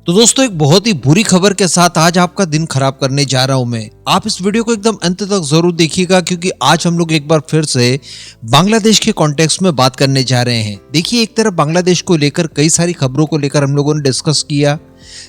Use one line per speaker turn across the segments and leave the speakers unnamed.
तो दोस्तों एक बहुत ही बुरी खबर के साथ आज आपका दिन खराब करने जा रहा हूं मैं। आप इस वीडियो को एकदम अंत तक जरूर देखिएगा क्योंकि आज हम लोग एक बार फिर से बांग्लादेश के कॉन्टेक्स्ट में बात करने जा रहे हैं। देखिए, एक तरफ बांग्लादेश को लेकर कई सारी खबरों को लेकर हम लोगों ने डिस्कस किया,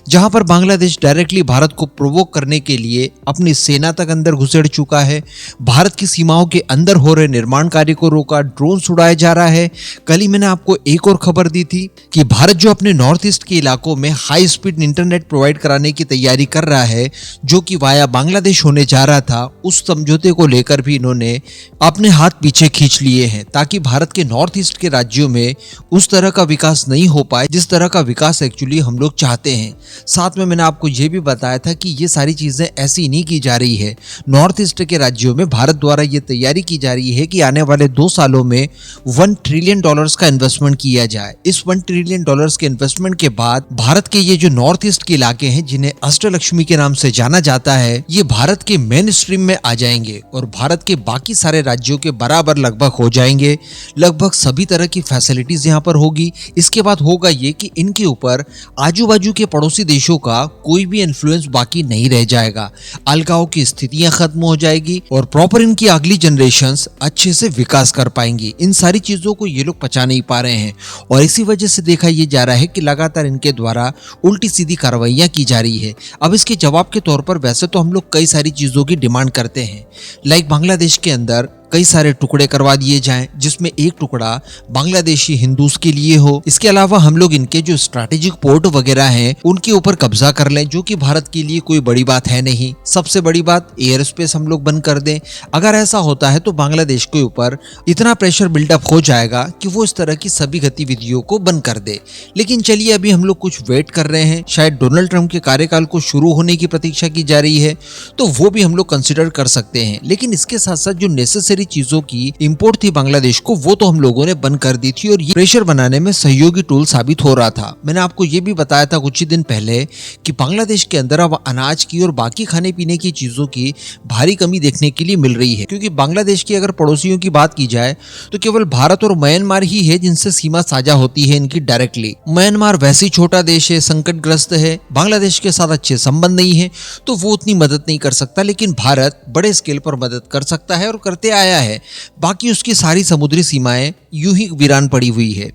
जहां पर बांग्लादेश डायरेक्टली भारत को प्रोवोक करने के लिए अपनी सेना तक अंदर घुसेड़ चुका है। भारत की सीमाओं के अंदर हो रहे निर्माण कार्य को रोका, ड्रोन उड़ाया जा रहा है। कल ही मैंने आपको एक और खबर दी थी कि भारत जो अपने नॉर्थ ईस्ट के इलाकों में हाई स्पीड इंटरनेट प्रोवाइड कराने की तैयारी कर रहा है, जो कि वाया बांग्लादेश होने जा रहा था, उस समझौते को लेकर भी इन्होंने अपने हाथ पीछे खींच लिए हैं ताकि भारत के नॉर्थ ईस्ट के राज्यों में उस तरह का विकास नहीं हो पाए जिस तरह का विकास एक्चुअली हम लोग चाहते हैं। साथ में मैंने आपको यह भी बताया था कि ये सारी चीजें ऐसी नहीं की जा रही है। नॉर्थ ईस्ट के राज्यों में भारत द्वारा ये तैयारी की जा रही है कि आने वाले 2 सालों में $1 ट्रिलियन का इन्वेस्टमेंट किया जाए। इस $1 ट्रिलियन के इन्वेस्टमेंट के बाद भारत के ये जो नॉर्थ ईस्ट के इलाके हैं, जिन्हें अष्टलक्ष्मी के नाम से जाना जाता है, ये भारत के मेन स्ट्रीम में आ जाएंगे और भारत के बाकी सारे राज्यों के बराबर लगभग हो जाएंगे। लगभग सभी तरह की फैसिलिटीज यहाँ पर होगी। इसके बाद होगा ये कि इनके ऊपर आजू बाजू के पड़ोसी देशों का कोई भी इन्फ्लुएंस बाकी नहीं रह जाएगा। अलगाव की स्थितियां खत्म हो जाएगी और प्रॉपर इनकी अगली जनरेशंस अच्छे से विकास कर पाएंगी। इन सारी चीजों को ये लोग पचा नहीं पा रहे हैं और इसी वजह से देखा ये जा रहा है कि लगातार इनके द्वारा उल्टी सीधी कार्रवाइयां की जा रही है। अब इसके जवाब के तौर पर वैसे तो हम लोग कई सारी चीजों की डिमांड करते हैं, लाइक बांग्लादेश के अंदर कई सारे टुकड़े करवा दिए जाएं, जिसमें एक टुकड़ा बांग्लादेशी हिंदूज के लिए हो। इसके अलावा हम लोग इनके जो स्ट्रैटेजिक पोर्ट वगैरह हैं उनके ऊपर कब्जा कर लें, जो कि भारत के लिए कोई बड़ी बात है नहीं। सबसे बड़ी बात, एयर स्पेस हम लोग बंद कर दें। अगर ऐसा होता है तो बांग्लादेश के ऊपर इतना प्रेशर बिल्डअप हो जाएगा कि वो इस तरह की सभी गतिविधियों को बंद कर दे। लेकिन चलिए, अभी हम लोग कुछ वेट कर रहे हैं। शायद डोनाल्ड ट्रंप के कार्यकाल को शुरू होने की प्रतीक्षा की जा रही है, तो वो भी हम लोग कंसिडर कर सकते हैं। लेकिन इसके साथ साथ जो नेसेसरी चीजों की इंपोर्ट थी बांग्लादेश को, वो तो हम लोगों ने बंद कर दी थी और ये प्रेशर बनाने में सहयोगी टूल साबित हो रहा था। मैंने आपको ये भी बताया था कुछ ही दिन पहले कि बांग्लादेश के अंदर अब अनाज की और बाकी खाने पीने की चीजों की भारी कमी देखने के लिए मिल रही है, क्योंकि बांग्लादेश की अगर पड़ोसियों की बात की जाए तो केवल भारत और म्यांमार ही है जिनसे सीमा साझा होती है इनकी डायरेक्टली। म्यांमार वैसे ही छोटा देश है, संकटग्रस्त है, बांग्लादेश के साथ अच्छे संबंध नहीं है, तो वो उतनी मदद नहीं कर सकता। लेकिन भारत बड़े स्केल पर मदद कर सकता है और करते आया है। बाकी उसकी सारी समुद्री सीमाएं यूं ही वीरान पड़ी हुई है।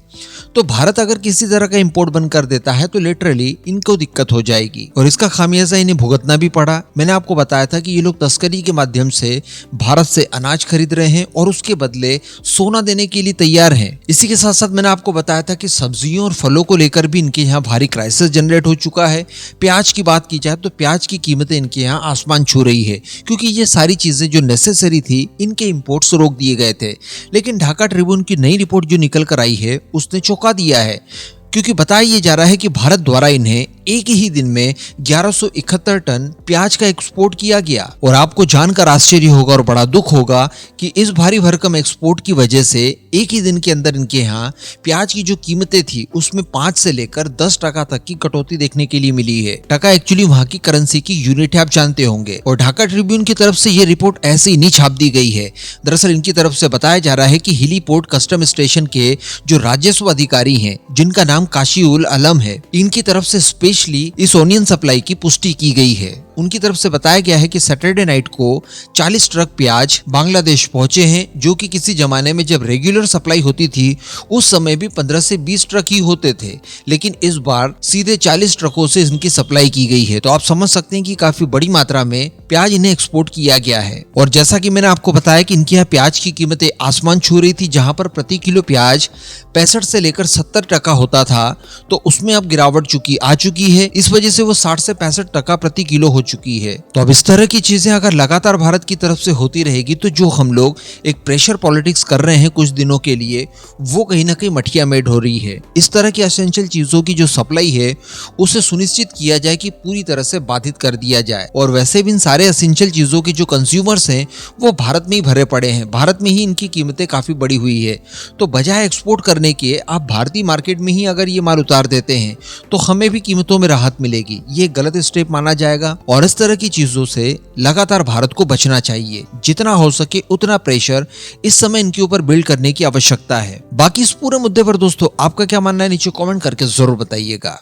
तो भारत अगर किसी तरह का इंपोर्ट बंद कर देता है तो लिटरली इनको दिक्कत हो जाएगी और इसका खामियाजा इन्हें भुगतना भी पड़ा। मैंने आपको बताया था कि ये लोग तस्करी के माध्यम से भारत से अनाज खरीद रहे हैं और उसके बदले सोना देने के लिए तैयार हैं। इसी के साथ साथ मैंने आपको बताया था कि सब्जियों और फलों को लेकर भी इनके यहाँ भारी क्राइसिस जनरेट हो चुका है। प्याज की बात की जाए तो प्याज की कीमतें इनके यहाँ आसमान छू रही है, क्योंकि ये सारी चीजें जो नेसेसरी थी इनके इंपोर्ट्स रोक दिए गए थे। लेकिन ढाका ट्रिब्यून की नई रिपोर्ट जो निकल कर आई है उसने चौंका दिया है, क्योंकि बताया ये जा रहा है कि भारत द्वारा इन्हें एक ही दिन में 1171 टन प्याज का एक्सपोर्ट किया गया। और आपको जानकर आश्चर्य होगा और बड़ा दुख होगा कि इस भारी भरकम एक्सपोर्ट की वजह से एक ही दिन के अंदर इनके यहाँ प्याज की जो कीमतें थी उसमें 5 से लेकर 10% तक की कटौती देखने के लिए मिली है। टका एक्चुअली वहां की करेंसी की यूनिट है, आप जानते होंगे। और ढाका ट्रिब्यून की तरफ से ये रिपोर्ट ऐसे ही नहीं छाप दी गई है। दरअसल इनकी तरफ से बताया जा रहा है कि हिली पोर्ट कस्टम स्टेशन के जो राजस्व अधिकारी हैं, जिनका नाम काशिउल आलम है, इनकी तरफ से स्पेशली इस ओनियन सप्लाई की पुष्टि की गई है। उनकी तरफ से बताया गया है कि सैटरडे नाइट को 40 ट्रक प्याज बांग्लादेश पहुंचे हैं, जो कि किसी जमाने में जब रेगुलर सप्लाई होती थी उस समय भी 15 से 20 ट्रक ही होते थे, लेकिन इस बार सीधे 40 ट्रकों से इनकी सप्लाई की गई है। तो आप समझ सकते हैं कि काफी बड़ी मात्रा में प्याज इन्हें एक्सपोर्ट किया गया है। और जैसा कि मैंने आपको बताया कि इनके यहाँ प्याज की कीमतें आसमान छू रही थी, जहां पर प्रति किलो प्याज 65 से लेकर 70 होता था, तो उसमें अब गिरावट आ चुकी है। इस वजह से वो 60 से 65 प्रति किलो हो चुकी है। तो अब इस तरह की चीजें अगर लगातार भारत की तरफ से होती रहेगी तो जो हम लोग एक प्रेशर पॉलिटिक्स कर रहे हैं कुछ दिनों के लिए, वो कहीं ना कहीं मठिया मेड हो रही है। इस तरह की एसेंशियल चीजों की जो सप्लाई है उसे सुनिश्चित किया जाए कि पूरी तरह से बाधित कर दिया जाए। और वैसे भी इन सारे एसेंशियल चीजों के जो कंज्यूमर्स हैं वो भारत में ही भरे पड़े हैं, भारत में ही इनकी कीमतें काफी बढ़ी हुई है। तो बजाय एक्सपोर्ट करने के आप भारतीय मार्केट में ही अगर ये माल उतार देते हैं तो हमें भी कीमतों में राहत मिलेगी। ये गलत स्टेप माना जाएगा और इस तरह की चीजों से लगातार भारत को बचना चाहिए। जितना हो सके उतना प्रेशर इस समय इनके ऊपर बिल्ड करने की आवश्यकता है। बाकी इस पूरे मुद्दे पर दोस्तों आपका क्या मानना है, नीचे कमेंट करके जरूर बताइएगा।